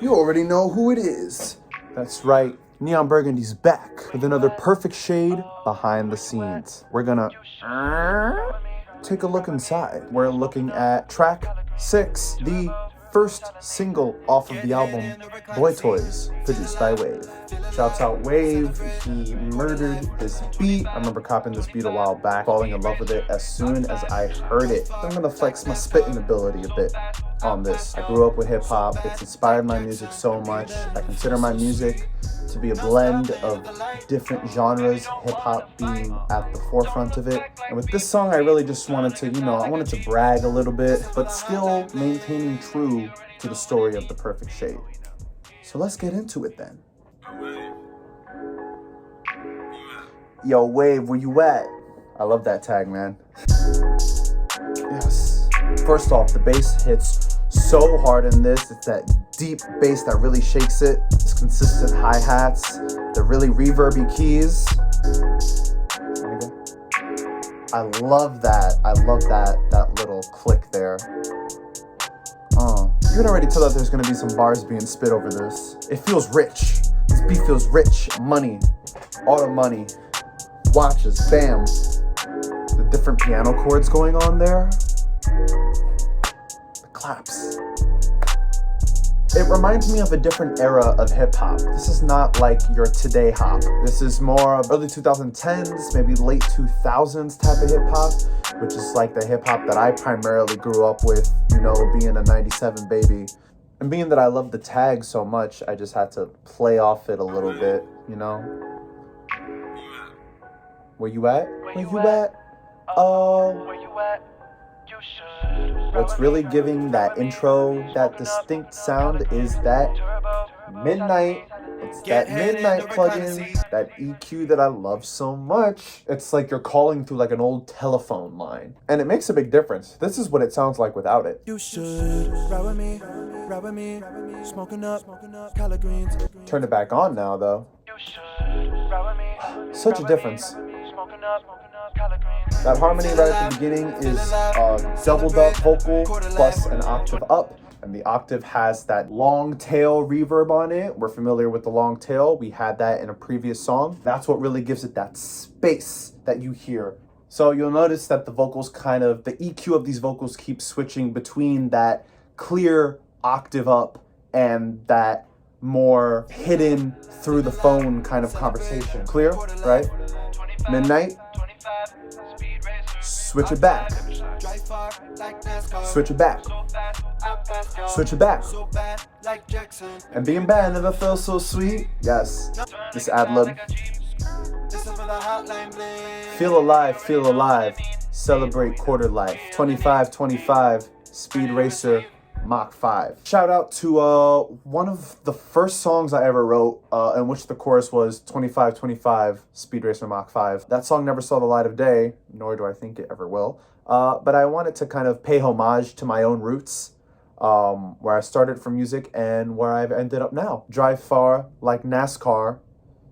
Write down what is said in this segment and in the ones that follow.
You already know who it is. That's right, Neon Burgundy's back with another perfect shade behind the scenes. We're gonna take a look inside. We're looking at track 6, the first single off of the album, Boy Toys, produced by Wave. Shouts out Wave, he murdered this beat. I remember copying this beat a while back, falling in love with it as soon as I heard it. I'm gonna flex my spitting ability a bit on this. I grew up with hip hop, it's inspired my music so much. I consider my music to be a blend of different genres, hip hop being at the forefront of it. And with this song, I really just wanted to, I wanted to brag a little bit, but still maintaining true to the story of the perfect shade. So let's get into it then. Yo, Wave, where you at? I love that tag, man. Yes. First off, the bass hits so hard in this. It's that deep bass that really shakes it. It's consistent hi-hats. The really reverby keys. I love that. I love that little click there. You can already tell that there's gonna be some bars being spit over this. It feels rich. This beat feels rich. Money, auto money, watches, bam. The different piano chords going on there. The claps. It reminds me of a different era of hip hop. This is not like your today hop. This is more of early 2010s, maybe late 2000s type of hip hop, which is like the hip hop that I primarily grew up with, being a 97 baby. And being that I love the tag so much, I just had to play off it a little bit, Where you at? Where you at? Oh. What's really giving that intro, that distinct sound is that midnight. It's that midnight plugin, that EQ that I love so much. It's like you're calling through like an old telephone line. And it makes a big difference. This is what it sounds like without it. You should ride with me, smoking up, collard greens. Turn it back on now though. Such a difference. That harmony right at the beginning is doubled up vocal plus an octave up. And the octave has that long tail reverb on it. We're familiar with the long tail. We had that in a previous song. That's what really gives it that space that you hear. So you'll notice that the vocals the EQ of these vocals keeps switching between that clear octave up and that more hidden through the phone kind of conversation. Clear, right? Midnight. Switch it back. Switch it back. Switch it back. And being bad never felt so sweet. Yes. This ad-lib. Feel alive, feel alive. Celebrate quarter life. 25-25. Speed Racer. Mach 5. Shout out to one of the first songs I ever wrote, in which the chorus was 25-25 Speed Racer Mach 5. That song never saw the light of day, nor do I think it ever will. But I wanted to kind of pay homage to my own roots, where I started from music and where I've ended up now. Drive far like NASCAR,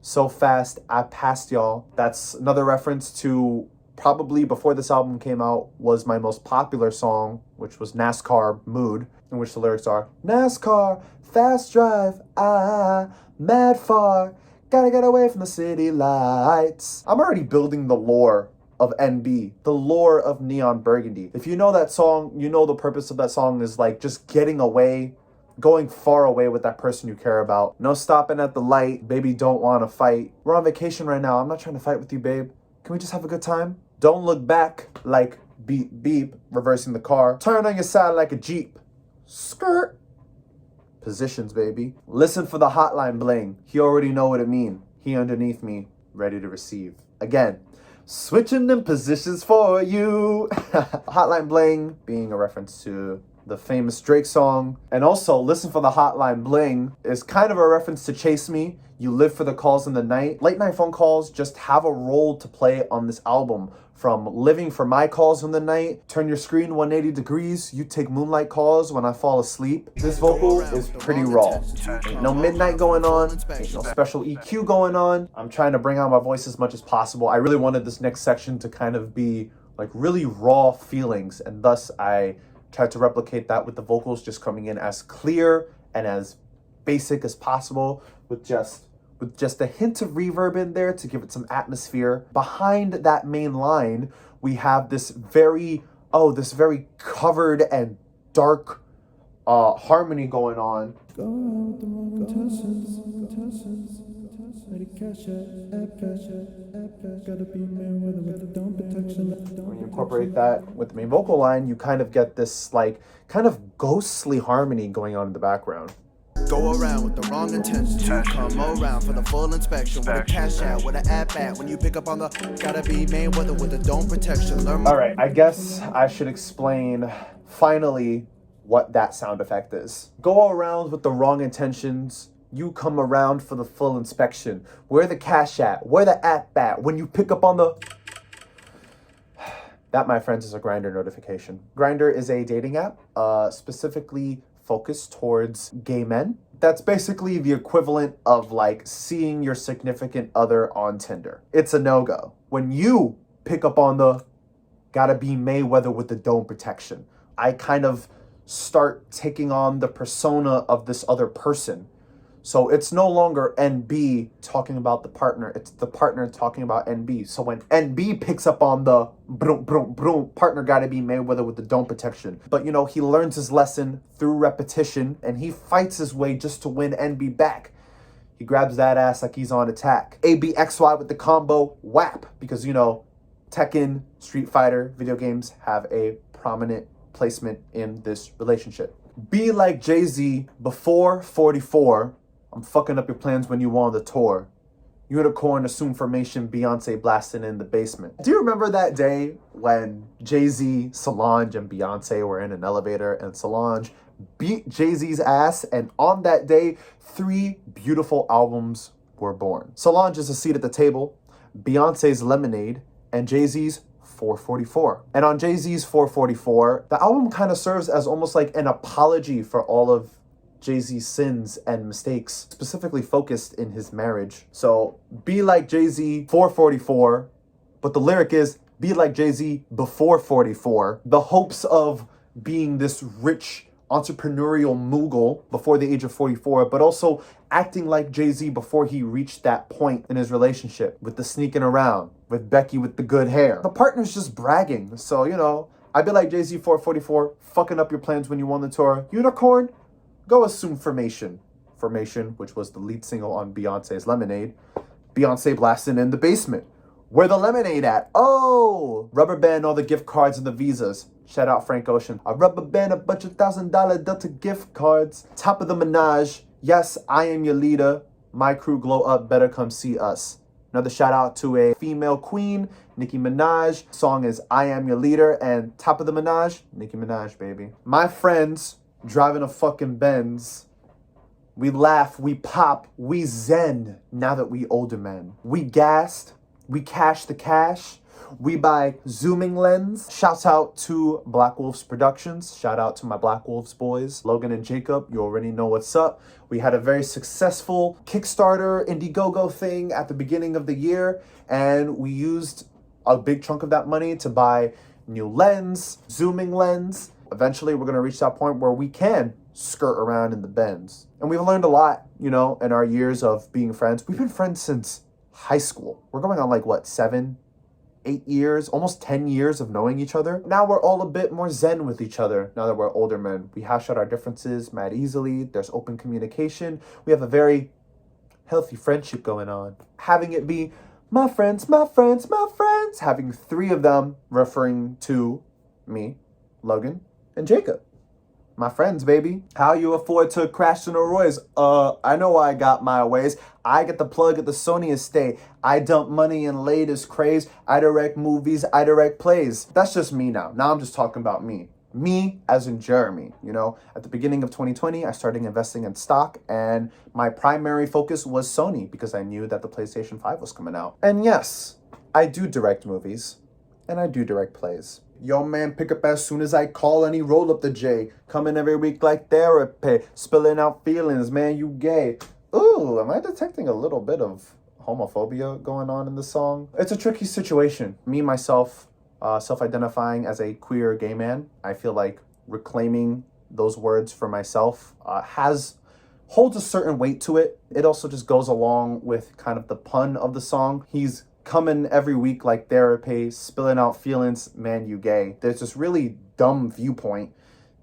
so fast I passed y'all. That's another reference to probably before this album came out was my most popular song, which was NASCAR Mood, in which the lyrics are, NASCAR, fast drive, mad far, gotta get away from the city lights. I'm already building the lore of NB, the lore of Neon Burgundy. If you know that song, you know the purpose of that song is like just getting away, going far away with that person you care about. No stopping at the light, baby don't wanna fight. We're on vacation right now, I'm not trying to fight with you, babe. Can we just have a good time? Don't look back like beep beep, reversing the car. Turn on your side like a Jeep. Skirt. Positions, baby. Listen for the hotline bling. He already know what it mean. He underneath me, ready to receive. Again, switching them positions for you. Hotline bling being a reference to the famous Drake song. And also, listen for the hotline bling is kind of a reference to Chase Me. You live for the calls in the night. Late night phone calls just have a role to play on this album. From living for my calls in the night, turn your screen 180 degrees, you take moonlight calls when I fall asleep. This vocal is pretty raw. Ain't no midnight going on, ain't no special EQ going on. I'm trying to bring out my voice as much as possible. I really wanted this next section to kind of be like really raw feelings, and thus I tried to replicate that with the vocals just coming in as clear and as basic as possible with just a hint of reverb in there to give it some atmosphere. Behind that main line, we have this very covered and dark harmony going on. When you incorporate that with the main vocal line, you kind of get this like kind of ghostly harmony going on in the background. Go around with the wrong intentions. You come around for the full inspection. With a cash out, with an at-bat. When you pick up on the gotta be Mayweather with a dome protection. All right, I guess I should explain finally what that sound effect is. Go around with the wrong intentions. You come around for the full inspection. Where the cash at? Where the at-bat? When you pick up on the... That, my friends, is a Grindr notification. Grindr is a dating app specifically focused towards gay men. That's basically the equivalent of like seeing your significant other on Tinder. It's a no-go. When you pick up on the gotta be Mayweather with the dome protection, I kind of start taking on the persona of this other person. So it's no longer NB talking about the partner, it's the partner talking about NB. So when NB picks up on the brum, brum, brum, partner gotta be Mayweather with the dome protection. But you know, he learns his lesson through repetition and he fights his way just to win NB back. He grabs that ass like he's on attack. ABXY with the combo WAP, because you know, Tekken, Street Fighter, video games have a prominent placement in this relationship. Be like Jay-Z before 44. I'm fucking up your plans when you on the tour. Unicorn assume formation, Beyonce blasting in the basement. Do you remember that day when Jay-Z, Solange, and Beyonce were in an elevator and Solange beat Jay-Z's ass, and on that day, 3 beautiful albums were born? Solange is a seat at the table, Beyonce's Lemonade, and Jay-Z's 444. And on Jay-Z's 444, the album kind of serves as almost like an apology for all of Jay-Z's sins and mistakes, specifically focused in his marriage. So be like Jay-Z 444, but the lyric is be like Jay-Z before 44. The hopes of being this rich entrepreneurial mogul before the age of 44, but also acting like Jay-Z before he reached that point in his relationship, with the sneaking around, with Becky with the good hair. The partner's just bragging. So, you know, I be like Jay-Z 444, fucking up your plans when you on the tour. Unicorn, go assume formation. Formation, which was the lead single on Beyonce's Lemonade. Beyonce blasting in the basement. Where the lemonade at? Oh, rubber band all the gift cards and the visas. Shout out Frank Ocean. I rubber band a bunch of $1,000 Delta gift cards. Top of the menage. Yes, I am your leader. My crew glow up. Better come see us. Another shout out to a female queen, Nicki Minaj. Song is I Am Your Leader, and top of the menage, Nicki Minaj, baby. My friends driving a fucking Benz. We laugh, we pop, we zen now that we older men. We gassed, we cash the cash, we buy zooming lens. Shouts out to Blackwolves Productions. Shout out to my Blackwolves boys, Logan and Jacob. You already know what's up. We had a very successful Kickstarter Indiegogo thing at the beginning of the year, and we used a big chunk of that money to buy new lens, zooming lens. Eventually, we're going to reach that point where we can skirt around in the Benz. And we've learned a lot, you know, in our years of being friends. We've been friends since high school. We're going on like, what, 7, 8 years, almost 10 years of knowing each other. Now we're all a bit more zen with each other now that we're older men. We hash out our differences mad easily. There's open communication. We have a very healthy friendship going on. Having it be my friends, my friends, my friends. Having 3 of them referring to me, Logan, and Jacob. My friends, baby. How you afford to crash in a Royce? I know I got my ways. I get the plug at the Sony estate. I dump money in latest craze. I direct movies. I direct plays. That's just me now. Now I'm just talking about me. Me as in Jeremy, you know. At the beginning of 2020, I started investing in stock, and my primary focus was Sony because I knew that the PlayStation 5 was coming out. And yes, I do direct movies, and I do direct plays. Yo, man, pick up as soon as I call and he roll up the J. Coming every week like therapy. Spilling out feelings, man, you gay. Ooh, am I detecting a little bit of homophobia going on in the song? It's a tricky situation. Me, myself, self-identifying as a queer gay man, I feel like reclaiming those words for myself has holds a certain weight to it. It also just goes along with kind of the pun of the song. He's coming every week like therapy, spilling out feelings, man, you gay. There's this really dumb viewpoint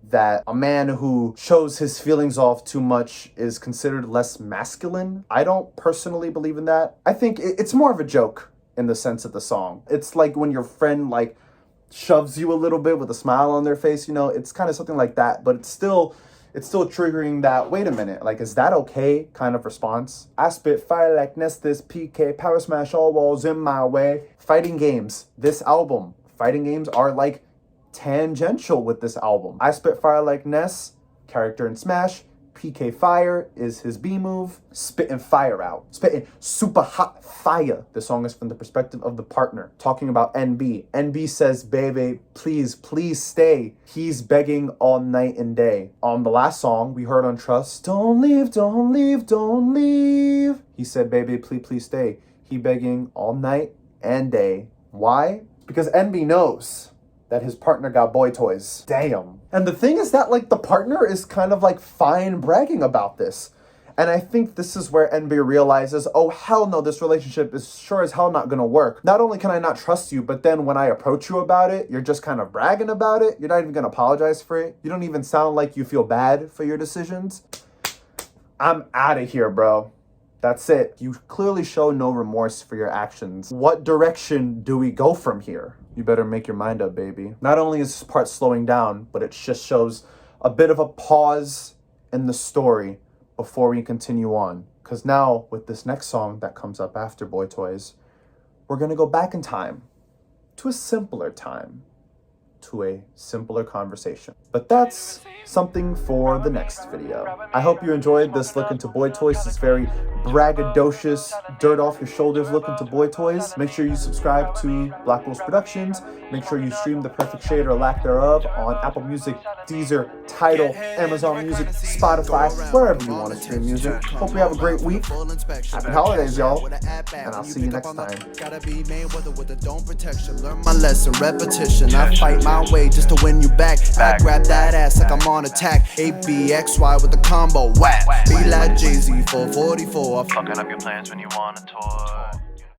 that a man who shows his feelings off too much is considered less masculine. I don't personally believe in that. I think it's more of a joke in the sense of the song. It's like when your friend like shoves you a little bit with a smile on their face, you know, it's kind of something like that, but it's still triggering that, wait a minute, like, is that okay kind of response. I spit fire like Nestis, PK, power smash all walls in my way. Fighting games, this album, fighting games are like tangential with this album. I spit fire like Ness, character in Smash. PK Fire is his B move. Spitting fire out. Spitting super hot fire. The song is from the perspective of the partner, talking about NB. NB says, baby, please, please stay. He's begging all night and day. On the last song we heard on Trust, don't leave, don't leave, don't leave. He said, baby, please, please stay. He begging all night and day. Why? Because NB knows that his partner got boy toys. Damn. And the thing is that, like, the partner is kind of, like, fine bragging about this. And I think this is where NB realizes, oh, hell no, this relationship is sure as hell not gonna work. Not only can I not trust you, but then when I approach you about it, you're just kind of bragging about it. You're not even gonna apologize for it. You don't even sound like you feel bad for your decisions. I'm out of here, bro. That's it. You clearly show no remorse for your actions. What direction do we go from here? You better make your mind up, baby. Not only is this part slowing down, but it just shows a bit of a pause in the story before we continue on. Because now, with this next song that comes up after Boy Toys, we're gonna go back in time to a simpler time, to a simpler conversation. But that's something for the next video. I hope you enjoyed this look into Boy Toys, this very braggadocious, dirt off your shoulders look into Boy Toys. Make sure you subscribe to Blackwolves Productions. Make sure you stream The Perfect Shade or lack thereof on Apple Music, Deezer, Tidal, Amazon Music, Spotify, wherever you want to stream music. Hope you have a great week. Happy holidays, y'all. And I'll see you next time. Gotta be Mayweather with a dome protection. Learn my lesson, repetition. I fight my way just to win you back. I grab that ass like I'm on attack. ABXY with the combo. Whack. Be like Jay-Z 444. Fucking up your plans when you want a tour.